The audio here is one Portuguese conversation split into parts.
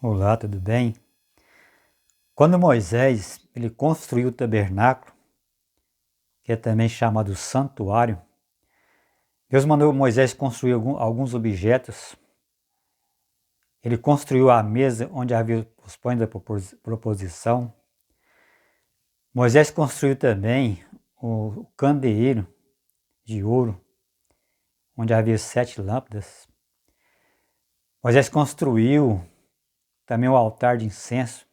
Olá, tudo bem? Quando Moisés ele construiu o tabernáculo, que é também chamado santuário, Deus mandou Moisés construir alguns objetos. Ele construiu a mesa onde havia os pães da proposição. Moisés construiu também o candeeiro de ouro, onde havia 7 lâmpadas. Moisés construiu também o altar de incenso.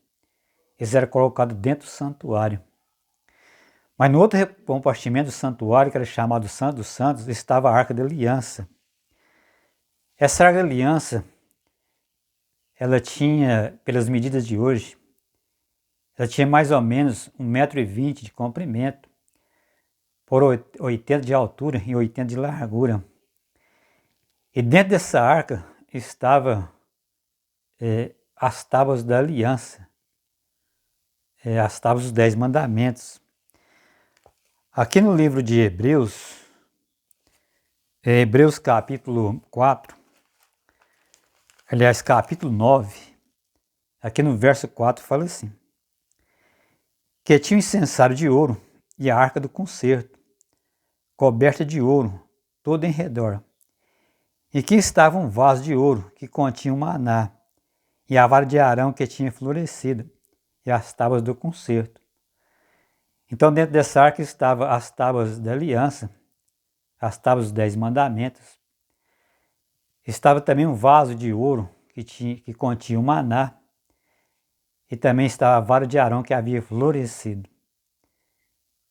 Esse era colocado dentro do santuário. Mas no outro compartimento do santuário, que era chamado Santo dos Santos, estava a Arca da Aliança. Essa Arca da Aliança, ela tinha, pelas medidas de hoje, ela tinha mais ou menos 1,20 m de comprimento, por 80 de altura e 80 de largura. E dentro dessa arca estava as tábuas da aliança, as tábuas dos 10 mandamentos. Aqui no livro de Hebreus, Hebreus capítulo 4, aliás, capítulo 9, aqui no verso 4 fala assim: que tinha um incensário de ouro e a arca do concerto, coberta de ouro, toda em redor, e que estava um vaso de ouro que continha o maná, e a vara de Arão que tinha florescido, e as tábuas do concerto. Então dentro dessa arca estavam as tábuas da aliança, as tábuas dos 10 mandamentos. Estava também um vaso de ouro que continha o maná, e também estava a vara de Arão que havia florescido.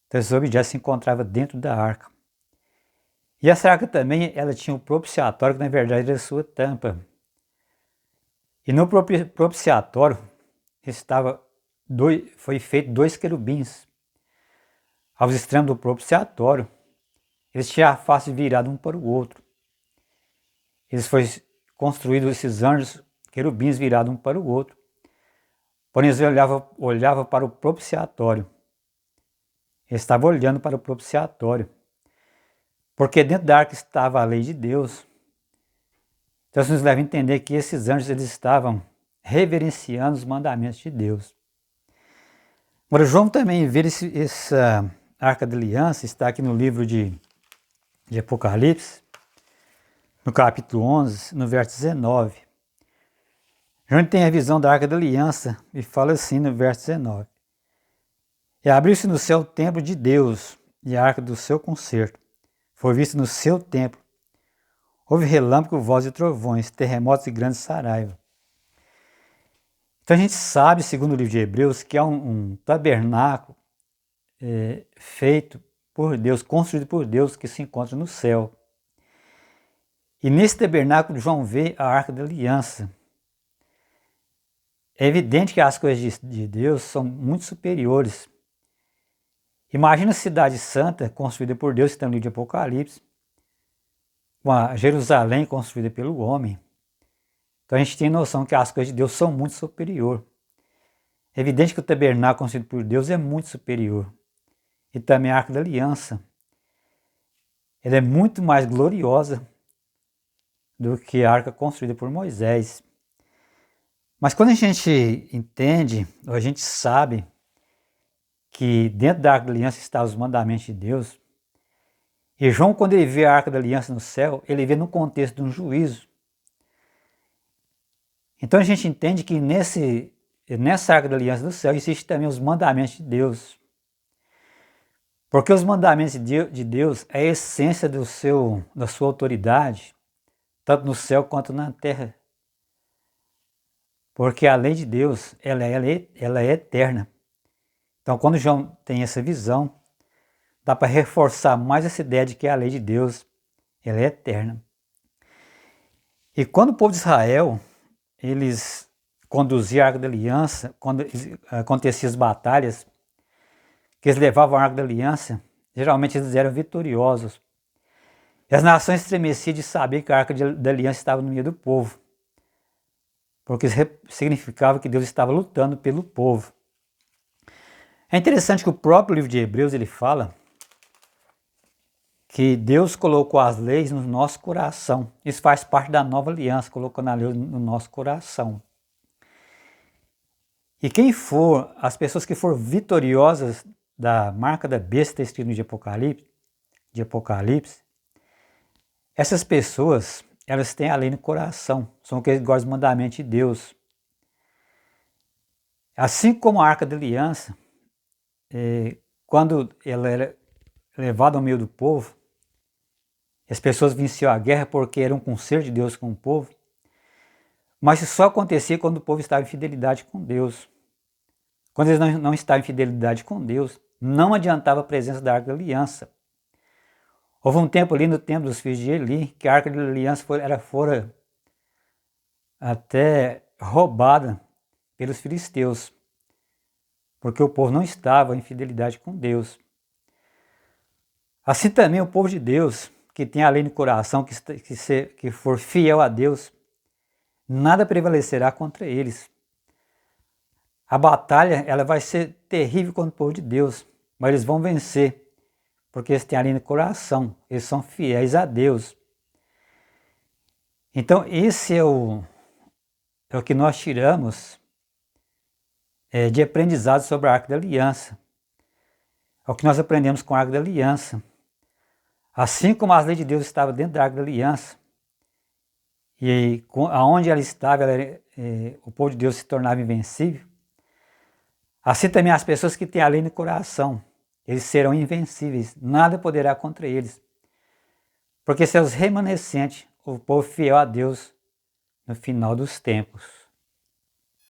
Então esses objetos se encontravam dentro da arca. E essa arca também ela tinha um propiciatório, que na verdade era a sua tampa. E no propiciatório foi feito 2 querubins. Aos extremos do propiciatório, eles tinham a face virada um para o outro. Eles foram construídos, esses anjos, querubins virados um para o outro. Porém, eles olhavam para o propiciatório. Eles estavam olhando para o propiciatório. Porque dentro da arca estava a lei de Deus. Então isso nos leva a entender que esses anjos eles estavam reverenciando os mandamentos de Deus. Agora, João também vê essa Arca da Aliança, está aqui no livro de Apocalipse, no capítulo 11, no verso 19. João tem a visão da Arca da Aliança e fala assim no verso 19: e abriu-se no céu o templo de Deus e a arca do seu concerto. Foi visto no seu templo. Houve relâmpago, voz e trovões, terremotos e grandes saraiva. Então a gente sabe, segundo o livro de Hebreus, que há um tabernáculo feito por Deus, construído por Deus, que se encontra no céu. E nesse tabernáculo João vê a Arca da Aliança. É evidente que as coisas de Deus são muito superiores. Imagina a cidade santa construída por Deus, que está no livro de Apocalipse, com a Jerusalém construída pelo homem. Então a gente tem noção que as coisas de Deus são muito superiores. É evidente que o tabernáculo construído por Deus é muito superior. E também a Arca da Aliança. Ela é muito mais gloriosa do que a arca construída por Moisés. Mas quando a gente entende, ou a gente sabe que dentro da Arca da Aliança estavam os mandamentos de Deus, e João, quando ele vê a Arca da Aliança no céu, ele vê no contexto de um juízo. Então a gente entende que nessa Arca da Aliança do céu existem também os mandamentos de Deus. Porque os mandamentos de Deus é a essência da sua autoridade, tanto no céu quanto na terra. Porque a lei de Deus, ela é eterna. Então, quando João tem essa visão, dá para reforçar mais essa ideia de que a lei de Deus, ela é eterna. E quando o povo de Israel, eles conduziam a Arca da Aliança, quando aconteciam as batalhas, que eles levavam a Arca da Aliança, geralmente eles eram vitoriosos. E as nações estremeciam de saber que a Arca da Aliança estava no meio do povo, porque isso significava que Deus estava lutando pelo povo. É interessante que o próprio livro de Hebreus ele fala que Deus colocou as leis no nosso coração. Isso faz parte da nova aliança, colocando a lei no nosso coração. E as pessoas que forem vitoriosas da marca da besta escrito de Apocalipse, essas pessoas, elas têm a lei no coração, são aqueles que gostam dos mandamentos de Deus. Assim como a Arca da Aliança, quando ela era levada ao meio do povo, as pessoas venciam a guerra porque era um concerto de Deus com o povo, mas isso só acontecia quando o povo estava em fidelidade com Deus. Quando eles não estavam em fidelidade com Deus, não adiantava a presença da Arca da Aliança. Houve um tempo ali, no tempo dos filhos de Eli, que a Arca da Aliança fora até roubada pelos filisteus, porque o povo não estava em fidelidade com Deus. Assim também o povo de Deus, que tem a lei no coração, que for fiel a Deus, nada prevalecerá contra eles. A batalha ela vai ser terrível contra o povo de Deus, mas eles vão vencer, porque eles têm a lei no coração, eles são fiéis a Deus. Então esse é o que nós tiramos de aprendizado sobre a Arca da Aliança. É o que nós aprendemos com a Arca da Aliança. Assim como as leis de Deus estavam dentro da Arca da Aliança, e aonde ela estava, o povo de Deus se tornava invencível, assim também as pessoas que têm a lei no coração, eles serão invencíveis, nada poderá contra eles, porque são os remanescentes, o povo fiel a Deus no final dos tempos.